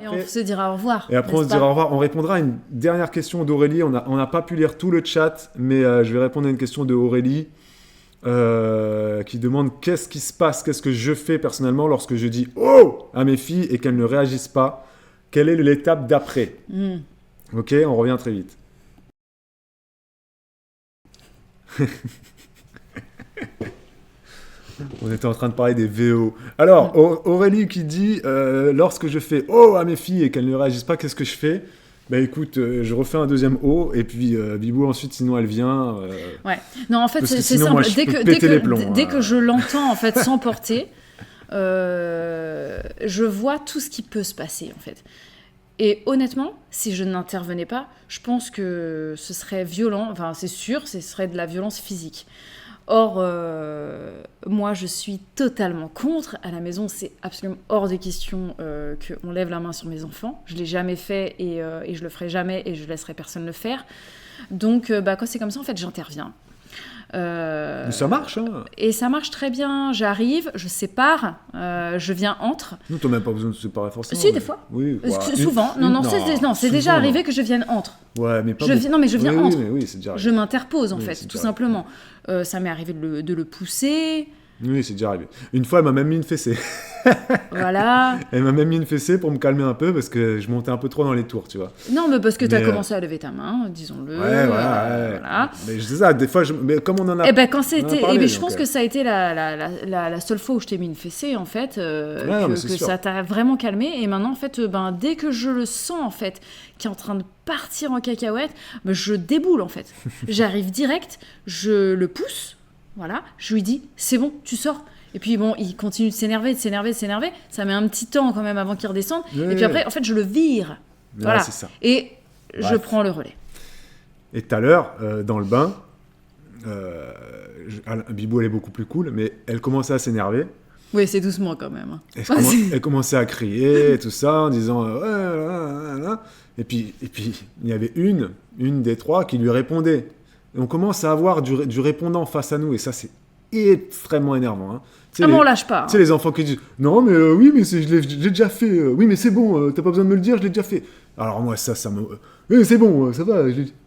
Et on se dira au revoir. Et après, on se dira au revoir. On répondra à une dernière question d'Aurélie. On n'a pas pu lire tout le chat, mais je vais répondre à une question d'Aurélie qui demande qu'est-ce qui se passe, qu'est-ce que je fais personnellement lorsque je dis « Oh !» à mes filles et qu'elles ne réagissent pas. Quelle est l'étape d'après ? Ok, on revient très vite. On était en train de parler des VO. Alors, Aurélie qui dit lorsque je fais oh à mes filles et qu'elles ne réagissent pas, qu'est-ce que je fais ? Bah écoute, je refais un deuxième oh et puis Bibou ensuite, sinon elle vient. Ouais. Non, en fait, c'est simple. moi, Dès que je l'entends en fait s'emporter, je vois tout ce qui peut se passer en fait. Et honnêtement, si je n'intervenais pas, je pense que ce serait violent. Enfin, c'est sûr, ce serait de la violence physique. Or, moi, je suis totalement contre. À la maison, c'est absolument hors des questions qu'on lève la main sur mes enfants. Je ne l'ai jamais fait et je ne le ferai jamais et je ne laisserai personne le faire. Donc, quand c'est comme ça, en fait, j'interviens. Mais ça marche, hein. Et ça marche très bien. J'arrive, je sépare, je viens entre. Nous, t'as même pas besoin de se séparer forcément. Si, des fois. Oui. Souvent. C'est déjà arrivé que je vienne entre. Ouais, mais pas je viens entre. Oui, c'est déjà arrivé. Je m'interpose, en fait, tout simplement. Ça m'est arrivé de le pousser. Oui, c'est déjà arrivé. Une fois, elle m'a même mis une fessée. Voilà. Elle m'a même mis une fessée pour me calmer un peu parce que je montais un peu trop dans les tours, tu vois. Non, mais parce que tu as commencé à lever ta main, disons-le. Ouais, voilà. Mais c'est ça, des fois, mais comme on en a. Quand c'était. Parlé, je pense que ça a été la seule fois où je t'ai mis une fessée, en fait, que ça t'a vraiment calmé. Et maintenant, en fait, dès que je le sens, en fait, qui est en train de partir en cacahuète, je déboule, en fait. J'arrive direct, je le pousse, voilà, je lui dis, c'est bon, tu sors. Et puis bon, il continue de s'énerver. Ça met un petit temps quand même avant qu'il redescende. Et puis après, en fait, je le vire. Voilà. C'est ça. Et je prends le relais. Et tout à l'heure, dans le bain, Bibou, elle est beaucoup plus cool, mais elle commençait à s'énerver. Oui, c'est doucement quand même. Elle commençait à crier et tout ça, en disant et puis, il y avait une des trois qui lui répondait. Et on commence à avoir du répondant face à nous. Et ça, c'est extrêmement énervant. Hein. On lâche pas. Tu sais, les enfants qui disent non, mais oui, mais je l'ai déjà fait. Oui, mais c'est bon, t'as pas besoin de me le dire, je l'ai déjà fait. Alors, moi, ça me. C'est bon, ça va.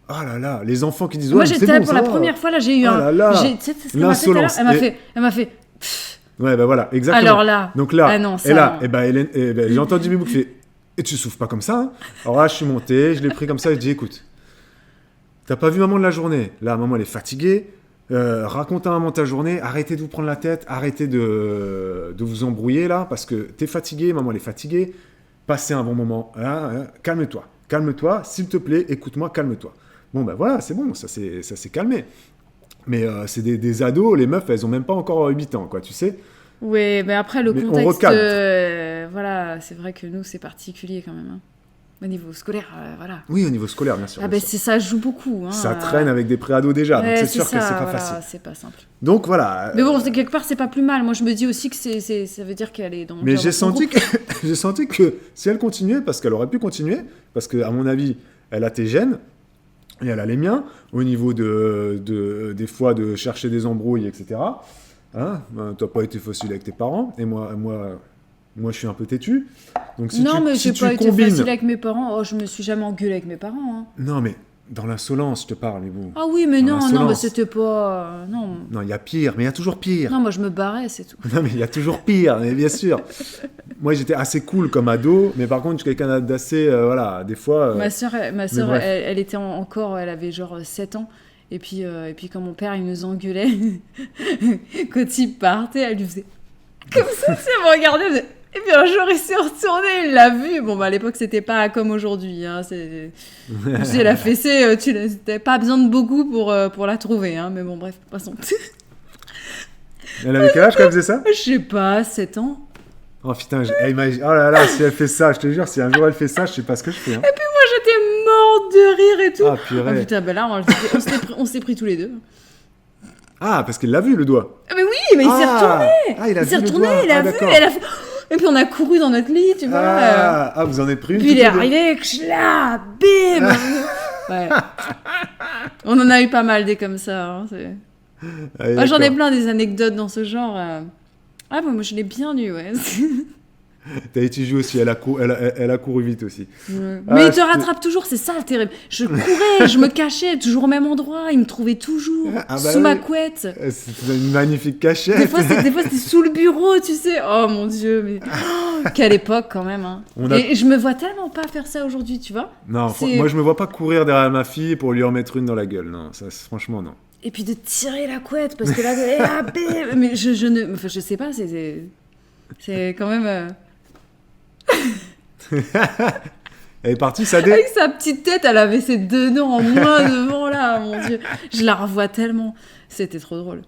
Ah là là, les enfants qui disent moi, j'étais pour la première fois, là, j'ai eu un. Tu sais ce qu'elle m'a fait tout à l'heure ? Elle m'a fait. Ouais, voilà, exactement. Alors là. Donc là, ah non, ça, et là, j'ai entendu Bibou qui fait et tu souffles pas comme ça. Hein. Alors là, je suis monté, je l'ai pris comme ça, je dis écoute, t'as pas vu maman de la journée. Là, maman, elle est fatiguée. Raconte à maman ta journée, arrêtez de vous prendre la tête, arrêtez de vous embrouiller là, parce que t'es fatigué, maman elle est fatiguée, passez un bon moment, calme-toi, s'il te plaît, écoute-moi, calme-toi. Bon ben voilà, c'est bon, ça s'est calmé. Mais c'est des ados, les meufs, elles ont même pas encore 8 ans, quoi, tu sais. Oui, mais après le contexte, voilà, c'est vrai que nous c'est particulier quand même. Hein. Au niveau scolaire, voilà. Oui, au niveau scolaire, bien sûr. Ah ben ça joue beaucoup. Hein, ça traîne avec des préados déjà, donc c'est sûr que c'est pas facile. C'est pas simple. Donc voilà. Mais bon, quelque part, c'est pas plus mal. Moi, je me dis aussi que ça veut dire qu'elle est dans. Mais j'ai senti que si elle continuait, parce qu'elle aurait pu continuer, parce que à mon avis, elle a tes gènes et elle a les miens au niveau des fois de chercher des embrouilles, etc. Hein, t'as pas été facile avec tes parents et moi, je suis un peu têtu. Donc, mais j'ai pas été facile avec mes parents. Oh, je me suis jamais engueulée avec mes parents. Hein. Non, mais dans l'insolence, je te parle, mais bon. Ah oui, mais non, mais c'était pas... Non, il y a pire, mais il y a toujours pire. Non, moi, je me barrais, c'est tout. Non, mais il y a toujours pire, mais bien sûr. Moi, j'étais assez cool comme ado, mais par contre, je suis quelqu'un d'assez... voilà, des fois... Ma sœur elle était encore... Elle avait genre 7 ans. Et puis quand mon père, il nous engueulait, quand il partait, elle lui faisait... Comme ça, elle me regardait... Et puis un jour, il s'est retourné, il l'a vu. Bon, à l'époque, c'était pas comme aujourd'hui. Hein. Tu sais, la fessée, tu n'avais pas besoin de beaucoup pour la trouver. Hein. Mais bon, bref, passons. Elle avait quel âge quand elle faisait ça ? Je sais pas, 7 ans. Oh putain, oh là là, si elle fait ça, je te jure, si un jour elle fait ça, je sais pas ce que je fais. Hein. Et puis moi, j'étais morte de rire et tout. Ah, purée. Oh putain, là, on s'est pris tous les deux. Ah, parce qu'il l'a vu, le doigt. Mais oui, mais il s'est retourné. Ah, il s'est retourné, il a vu, elle a fait... Et puis on a couru dans notre lit, tu vois. Ah, vous en êtes pris une. Puis il est arrivé, là, bim. Ouais. On en a eu pas mal des comme ça. Hein, Allez, j'en ai plein des anecdotes dans ce genre. Ah, moi je l'ai bien eu, ouais. Tahiti joue aussi, elle a couru vite aussi. Mais il te rattrape toujours, c'est ça le terrible. Je courais, je me cachais, toujours au même endroit, il me trouvait toujours sous ma couette. C'est une magnifique cachette. Des fois, c'était sous le bureau, tu sais. Oh mon Dieu, mais quelle époque quand même. Hein. Et je me vois tellement pas faire ça aujourd'hui, tu vois. Non, moi je me vois pas courir derrière ma fille pour lui en mettre une dans la gueule. Non, ça, franchement, non. Et puis de tirer la couette, parce que là, mais je sais pas, c'est quand même... Elle est partie, avec sa petite tête, elle avait ses 2 dents en moins devant là, mon Dieu. Je la revois tellement. C'était trop drôle.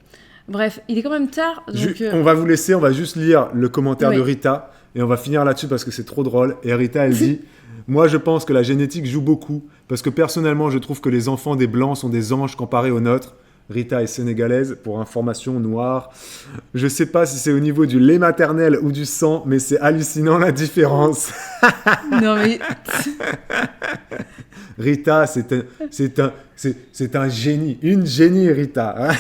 Bref, il est quand même tard. Donc on va vous laisser, on va juste lire le commentaire de Rita et on va finir là-dessus parce que c'est trop drôle. Et Rita, elle dit moi, je pense que la génétique joue beaucoup parce que personnellement, je trouve que les enfants des Blancs sont des anges comparés aux nôtres. Rita est sénégalaise, pour information, noire. Je sais pas si c'est au niveau du lait maternel ou du sang, mais c'est hallucinant la différence. Non mais... Rita, c'est un génie. Une génie, Rita.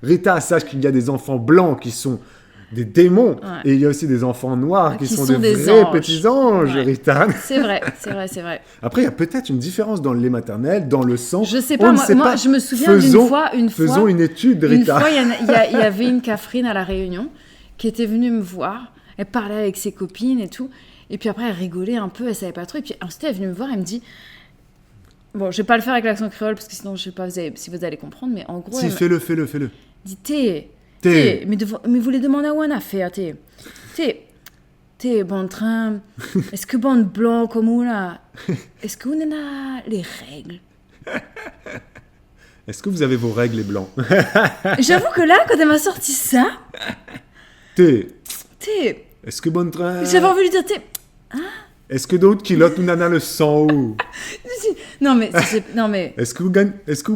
Rita, sache qu'il y a des enfants blancs qui sont des démons. Ouais. Et il y a aussi des enfants noirs qui sont des vrais anges. Petits anges, ouais. Rita. C'est vrai. Après, il y a peut-être une différence dans le lait maternel, dans le sang. Je sais pas, moi je me souviens d'une fois... Faisons une étude, Rita. Une fois, il y avait une Catherine à La Réunion qui était venue me voir. Elle parlait avec ses copines et tout. Et puis après, elle rigolait un peu, elle savait pas trop. Et puis ensuite, elle est venue me voir, elle me dit... Bon, je vais pas le faire avec l'accent créole, parce que sinon, je sais pas si vous allez comprendre, mais en gros... Si, fais-le. Dit, mais vous les demandez à où on a fait, t'es bon train, est-ce que bon blanc comme on là, est-ce que vous en a les règles? Est-ce que vous avez vos règles les blancs? J'avoue que là, quand elle m'a sorti ça, est-ce que bon train? J'avais envie de lui dire hein? Est-ce que d'autres kilotes nous en le sang ou? Non mais Est-ce que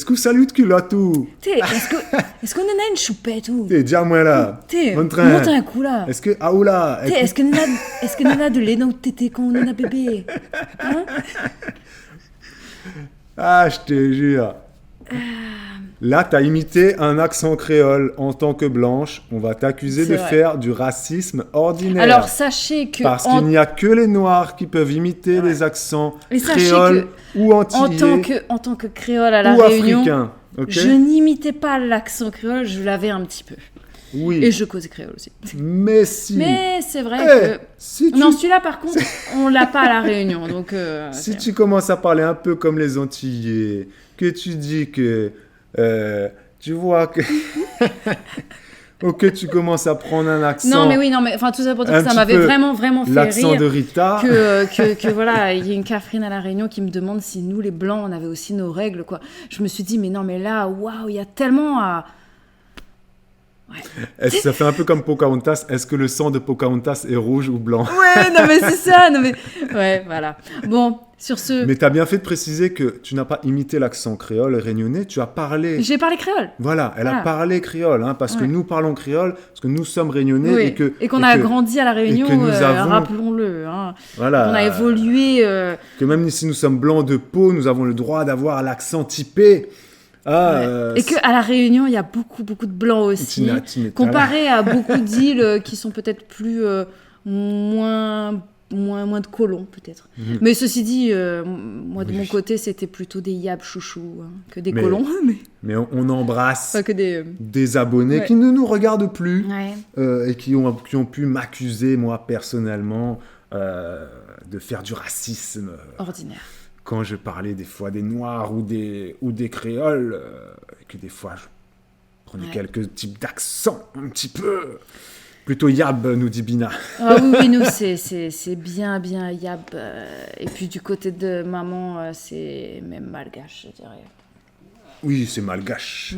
vous saluez de culotte ou? Est-ce qu'on en a une choupette ou? Dis-moi là. Monte un coup là. Est-ce que là? Est-ce qu'on en a de lait dans le tété quand on en a bébé? Hein? Ah, je te jure. Là, t'as imité un accent créole en tant que blanche. On va t'accuser de faire du racisme ordinaire. Alors, sachez que... Parce qu'il n'y a que les Noirs qui peuvent imiter les accents créoles ou antillais. En tant que créole à La Réunion, africain, okay? Je n'imitais pas l'accent créole, je l'avais un petit peu. Oui. Et je causais créole aussi. Mais si. Mais c'est vrai que... Non, celui-là, par contre, on l'a pas à La Réunion. Donc, si tu commences à parler un peu comme les Antillais, que tu dis que... tu vois que... Ok, tu commences à prendre un accent... Non, mais enfin, tout ça pour dire que ça m'avait vraiment fait l'accent rire. De Rita. Que voilà, il y a une Catherine à La Réunion qui me demande si nous, les Blancs, on avait aussi nos règles, quoi. Je me suis dit, mais non, mais là, waouh, il y a tellement à... Ouais. Ça fait un peu comme Pocahontas. Est-ce que le sang de Pocahontas est rouge ou blanc? Ouais, non mais c'est ça. Ouais, voilà. Bon, sur ce... Mais tu as bien fait de préciser que tu n'as pas imité l'accent créole réunionnais, tu as parlé... J'ai parlé créole. Voilà, elle a parlé créole, parce que nous parlons créole, parce que nous sommes réunionnais et qu'on a grandi à La Réunion, rappelons-le. Voilà. On a évolué... Que même si nous sommes blancs de peau, nous avons le droit d'avoir l'accent typé. Et qu'à La Réunion, il y a beaucoup de blancs aussi, comparé à beaucoup d'îles qui sont peut-être plus moins de colons, peut-être. Mm-hmm. Mais ceci dit, moi, de mon côté, c'était plutôt des yabs chouchous que des colons. Mais on embrasse des abonnés qui ne nous regardent plus et qui ont pu m'accuser, moi, personnellement, de faire du racisme ordinaire. Quand je parlais des fois des Noirs ou des Créoles, que des fois je prenais quelques types d'accents, un petit peu. Plutôt yab, nous dit Bina. Ah oui, nous, c'est bien yab. Et puis du côté de maman, c'est même malgache, je dirais. Oui, c'est malgache.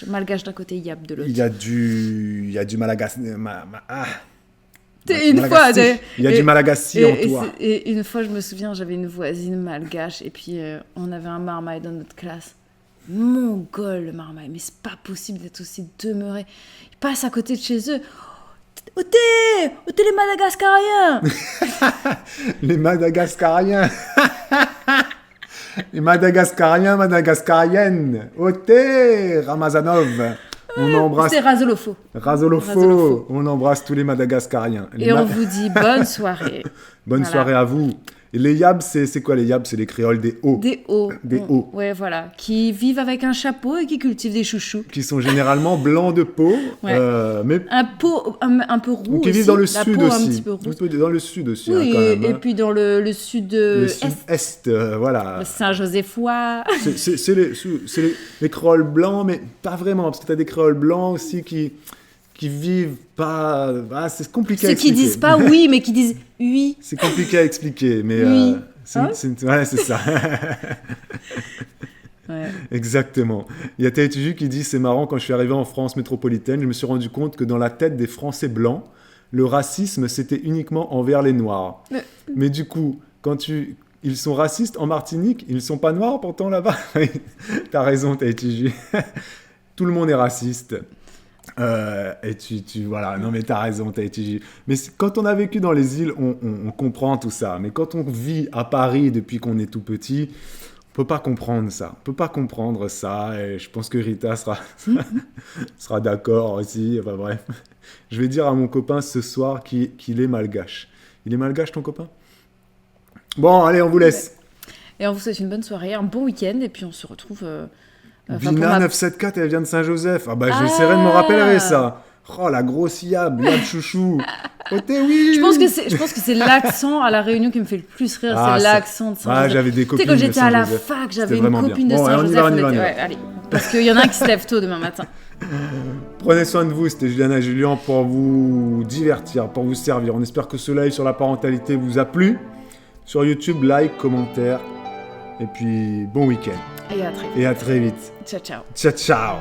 Malgache d'un côté, yab de l'autre. Il y a du malagasy. Il y a du Malagasy en toi. Et une fois, je me souviens, j'avais une voisine malgache et puis on avait un marmaille dans notre classe. Mongol, le marmaille, mais c'est pas possible d'être aussi demeuré. Il passe à côté de chez eux. Où t'es les Madagascariens? Les Madagascariens. Les Madagascariens, Madagascariennes. Où t'es, Ramazanov? On embrasse... C'est Razolofo. Razolofo. On embrasse tous les Madagascariens. Et on vous dit bonne soirée. Bonne soirée à vous. Et les Yabs, c'est quoi les Yabs? C'est les créoles des Hauts. Des Hauts. Des Hauts. Ouais, voilà. Qui vivent avec un chapeau et qui cultivent des chouchous. Qui sont généralement blancs de peau. Ouais. Mais... Un peu roux qui aussi. vivent dans le sud aussi. Un petit peu roux. Dans le sud aussi, oui, quand même. Et puis dans le sud est, voilà. Le Saint-Josephois. C'est les créoles blancs, mais pas vraiment, parce que tu as des créoles blancs aussi qui vivent pas... Ah, c'est compliqué à expliquer. Ceux qui disent pas oui, mais qui disent oui. C'est compliqué à expliquer, mais... Oui. Ouais, c'est ça. Ouais. Exactement. Il y a Tahiti qui dit « C'est marrant, quand je suis arrivé en France métropolitaine, je me suis rendu compte que dans la tête des Français blancs, le racisme, c'était uniquement envers les Noirs. Mais du coup, ils sont racistes en Martinique, ils ne sont pas noirs pourtant là-bas. » T'as raison, Tahiti. Tout le monde est raciste. Et voilà, non mais t'as raison, Tahiti. Mais quand on a vécu dans les îles, on comprend tout ça. Mais quand on vit à Paris depuis qu'on est tout petit, on peut pas comprendre ça. On peut pas comprendre ça. Et je pense que Rita sera d'accord aussi. Enfin bref, je vais dire à mon copain ce soir qu'il est malgache. Il est malgache, ton copain? Bon, allez, on vous laisse. Et on vous souhaite une bonne soirée, un bon week-end, et puis on se retrouve... Vina 974, elle vient de Saint-Joseph. Ah bah j'essaierai de me rappeler ça. Oh la grosse Yab chouchou. Oh oui. Je pense que c'est l'accent à la Réunion qui me fait le plus rire, c'est l'accent de Saint-Joseph. Ah, j'avais des copines. Tu sais, quand j'étais à la fac, j'avais une copine de Saint-Joseph. Allez, parce qu'il y en a un qui se lève tôt demain matin. Prenez soin de vous, c'était Juliana et Julien pour vous divertir, pour vous servir. On espère que ce live sur la parentalité vous a plu. Sur YouTube, like, commentaire. Et puis bon week-end. Et à très vite. Ciao, ciao.